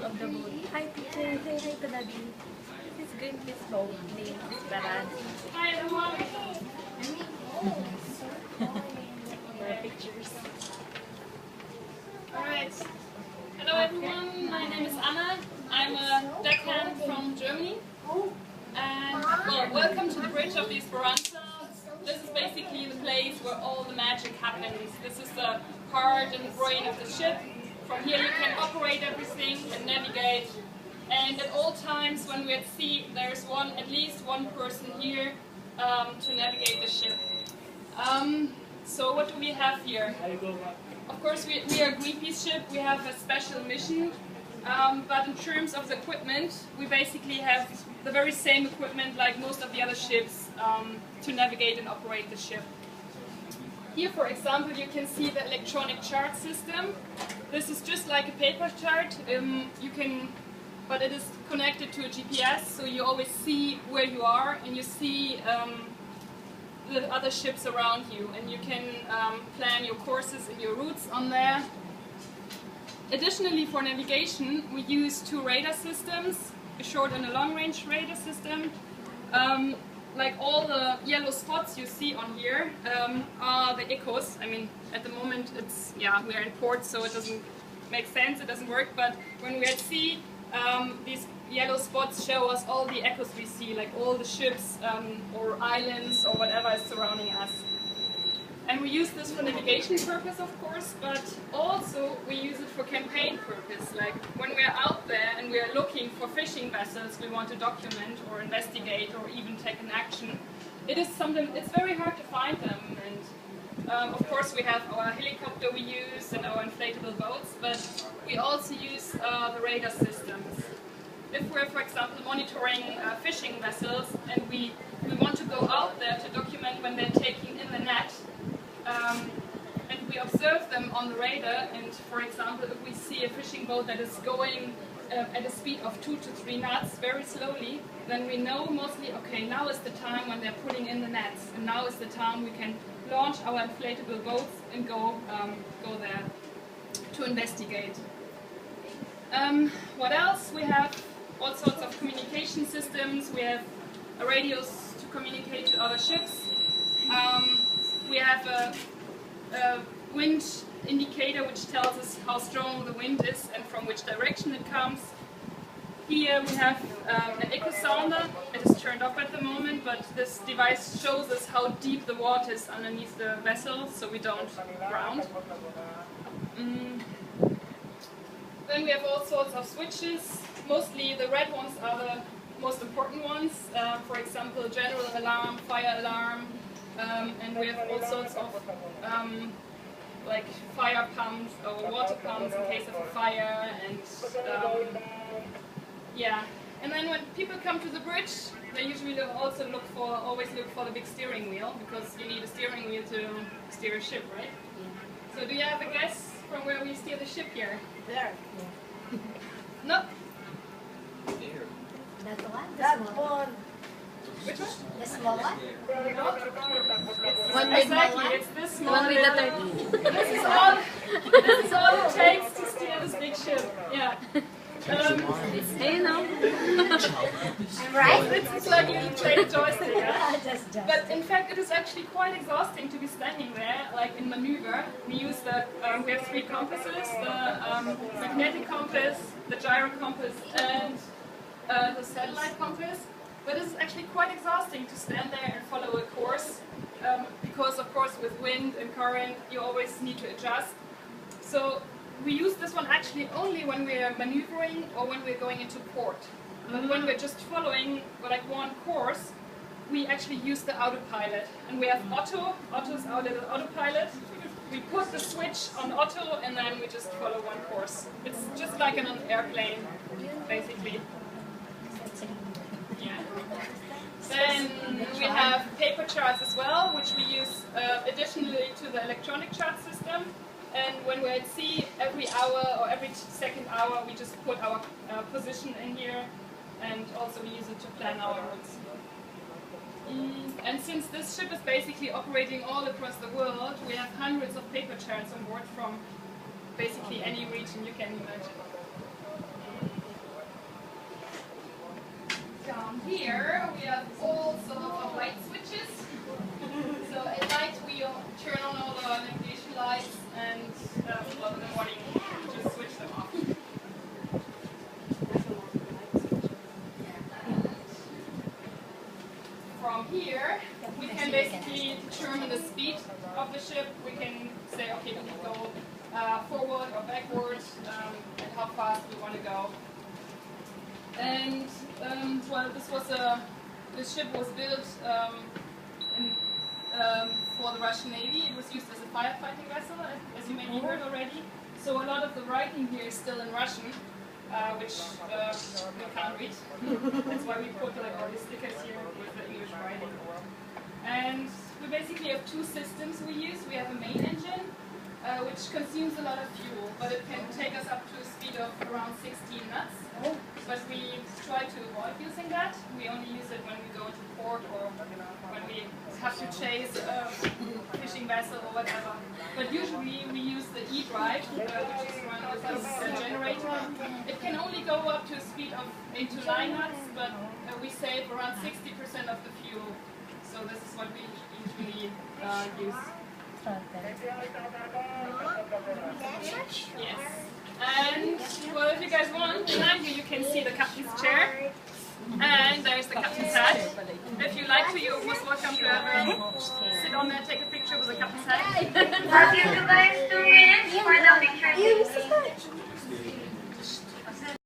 of the boat. Hi teacher, say hi to daddy. This is Greenpeace boat named Ezperanza. Hi everyone. Pictures. Alright. Hello everyone, my name is Anna. I'm a deckhand from Germany. And well, welcome to the bridge of the Ezperanza. This is basically the place where all the magic happens. This is the heart and the brain of the ship. From here you can operate everything and navigate. And at all times when we're at sea, there's at least one person here to navigate the ship. So what do we have here? Of course we are a Greenpeace ship, we have a special mission. But in terms of the equipment, we basically have the very same equipment like most of the other ships to navigate and operate the ship. Here, for example, you can see the electronic chart system. This is just like a paper chart. But it is connected to a GPS, so you always see where you are and you see the other ships around you, and you can plan your courses and your routes on there. Additionally, for navigation, we use two radar systems, a short and a long-range radar system. Like all the yellow spots you see on here are the echoes. I mean, at the moment we're in port, so it doesn't make sense, it doesn't work, but when we're at sea, these yellow spots show us all the echoes we see, like all the ships or islands or whatever is surrounding us. And we use this for navigation purpose, of course, but also we use it for campaign purpose. Like when we're out there and we're looking for fishing vessels we want to document or investigate or even take an action, it's very hard to find them. And of course we have our helicopter we use and our inflatable boats, but we also use the radar systems. If we're, for example, monitoring fishing vessels and we want to go out there to document when they're taking in the net, and we observe them on the radar, and for example if we see a fishing boat that is going at a speed of 2 to 3 knots very slowly, then we know mostly, okay, now is the time when they're putting in the nets, and now is the time we can launch our inflatable boats and go there to investigate. What else? We have all sorts of communication systems. We have radios to communicate to other ships. We have a wind indicator which tells us how strong the wind is and from which direction it comes. Here we have an echo sounder. It is turned off at the moment, but this device shows us how deep the water is underneath the vessel, so we don't drown. Then we have all sorts of switches. Mostly the red ones are the most important ones. For example, general alarm, fire alarm, and we have all sorts of like fire pumps or water pumps in case of a fire, and and then when people come to the bridge, they usually always look for the big steering wheel, because you need a steering wheel to steer a ship, right? Yeah. So do you have a guess from where we steer the ship here? There. Yeah. No. There. That one? That one. Which one? The small one? One exactly, it's this small one with the turtle. This is all it takes to steer this big ship. Yeah. Hey, no. I'm right? It's like you play the joystick, yeah? Just. But in fact it is actually quite exhausting to be standing there, like in maneuver. We use we have 3 compasses, the magnetic compass, the gyro compass, and the satellite compass. But it's actually quite exhausting to stand there and follow a course, because of course with wind and current you always need to adjust. So we use this one actually only when we're maneuvering or when we're going into port. But when we're just following like one course, we actually use the autopilot. And we have Otto. Otto's our little autopilot. We put the switch on Otto and then we just follow one course. It's just like an airplane, basically. Yeah. Then we have paper charts as well, which we use additionally to the electronic chart system. And when we're at sea, every hour or every second hour, we just put our position in here, and also we use it to plan our routes. And since this ship is basically operating all across the world, we have hundreds of paper charts on board from basically any region you can imagine. From here, we have all sorts of light switches. So at night, we turn on all the navigation lights, and well, in the morning, we just switch them off. From here, we can basically determine the speed of the ship. We can say, okay, we can go forward or backward, and how fast we want to go. And well, this ship was built for the Russian Navy. It was used as a firefighting vessel, as you maybe heard already. So a lot of the writing here is still in Russian, which we can't read. That's why we put like all these stickers here with the English writing. And we basically have two systems we use. We have a main engine, which consumes a lot of fuel, but it can take us up to a speed of around 16 knots. But we try to avoid using that. We only use it when we go to port or when we have to chase a fishing vessel or whatever. But usually we use the E-drive, which is run with this generator. It can only go up to a speed of 8 to 9 knots, but we save around 60% of the fuel. So this is what we usually use. Yes. And, well, if you guys want, behind you can see the captain's chair. And there's the captain's hat. If you like to, you're most welcome to ever sit on there, take a picture with the captain's hat. Have you guys 2 minutes for the picture?